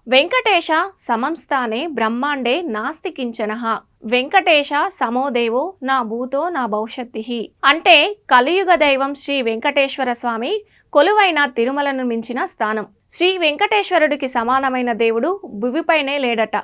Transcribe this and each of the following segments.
వెంకటేశ సమం స్థానే బ్రహ్మాండే నాస్తి కించనః వెంకటేశ సమో దేవో నా భూతో నా భవిష్యత్తిః అంటే కలియుగ దైవం శ్రీ వెంకటేశ్వర స్వామి కొలువైన తిరుమలను మించిన స్థానం. శ్రీ వెంకటేశ్వరుడికి సమానమైన దేవుడు భువిపైనే లేడట.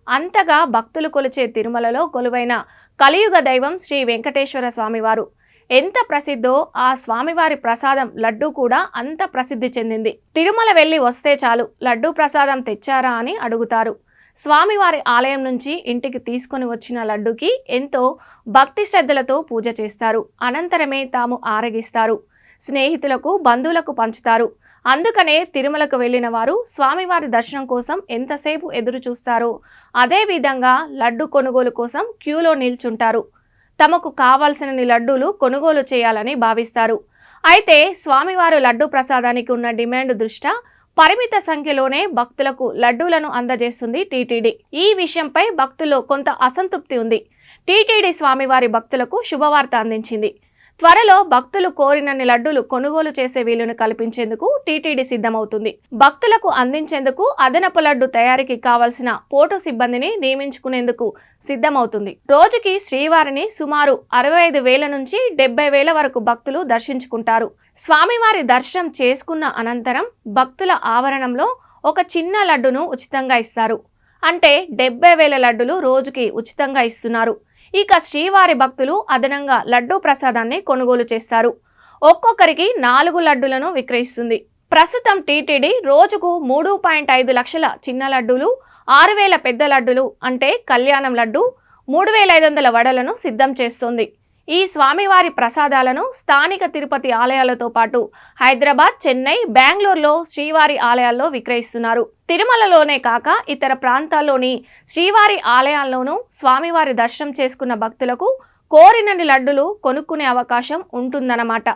అంతగా భక్తులు కొలిచే తిరుమలలో కొలువైన కలియుగ దైవం శ్రీ వెంకటేశ్వర స్వామివారు ఎంత ప్రసిద్ధో ఆ స్వామివారి ప్రసాదం లడ్డూ కూడా అంత ప్రసిద్ధి చెందింది. తిరుమల వెళ్ళి వస్తే చాలు లడ్డూ ప్రసాదం తెచ్చారా అని అడుగుతారు. స్వామివారి ఆలయం నుంచి ఇంటికి తీసుకొని వచ్చిన లడ్డూకి ఎంతో భక్తి శ్రద్ధలతో పూజ చేస్తారు. అనంతరమే తాము ఆరగిస్తారు. స్నేహితులకు బంధువులకు పంచుతారు. అందుకనే తిరుమలకు వెళ్ళిన వారు స్వామివారి దర్శనం కోసం ఎంతసేపు ఎదురు చూస్తారో అదేవిధంగా లడ్డు కొనుగోలు కోసం క్యూలో నిల్చుంటారు. తమకు కావాల్సిన లడ్డూలు కొనుగోలు చేయాలని భావిస్తారు. అయితే స్వామివారు లడ్డూ ప్రసాదానికి ఉన్న డిమాండ్ దృష్ట్యా పరిమిత సంఖ్యలోనే భక్తులకు లడ్డూలను అందజేస్తుంది టీటీడీ. ఈ విషయంపై భక్తుల్లో కొంత అసంతృప్తి ఉంది. టీటీడీ స్వామివారి భక్తులకు శుభవార్త అందించింది. త్వరలో భక్తులు కోరినన్ని లడ్డూలు కొనుగోలు చేసే వీలును కల్పించేందుకు టీటీడీ సిద్ధమవుతుంది. భక్తులకు అందించేందుకు అదనపు లడ్డు తయారీకి కావలసిన పోటు సిబ్బందిని నియమించుకునేందుకు సిద్ధమవుతుంది. రోజుకి శ్రీవారిని సుమారు 65,000 నుంచి 70,000 వరకు భక్తులు దర్శించుకుంటారు. స్వామివారి దర్శనం చేసుకున్న అనంతరం భక్తుల ఆవరణంలో ఒక చిన్న లడ్డును ఉచితంగా ఇస్తారు. అంటే 70,000 లడ్డులు రోజుకి ఉచితంగా ఇస్తున్నారు. ఇక శ్రీవారి భక్తులు అదనంగా లడ్డూ ప్రసాదాన్ని కొనుగోలు చేస్తారు. ఒక్కొక్కరికి 4 లడ్డూలను విక్రయిస్తుంది. ప్రస్తుతం టీటీడీ రోజుకు 3.5 లక్షల చిన్న లడ్డూలు, 6,000 పెద్ద లడ్డూలు అంటే కళ్యాణం లడ్డు, 3,500 వడలను సిద్ధం చేస్తోంది. ఈ స్వామివారి ప్రసాదాలను స్థానిక తిరుపతి ఆలయాలతో పాటు హైదరాబాద్, చెన్నై, బెంగళూరులో శ్రీవారి ఆలయాల్లో విక్రయిస్తున్నారు. తిరుమలలోనే కాక ఇతర ప్రాంతాల్లోని శ్రీవారి ఆలయాల్లోనూ స్వామివారి దర్శనం చేసుకున్న భక్తులకు కోరినన్ని లడ్డులు కొనుక్కునే అవకాశం ఉంటుందన్నమాట.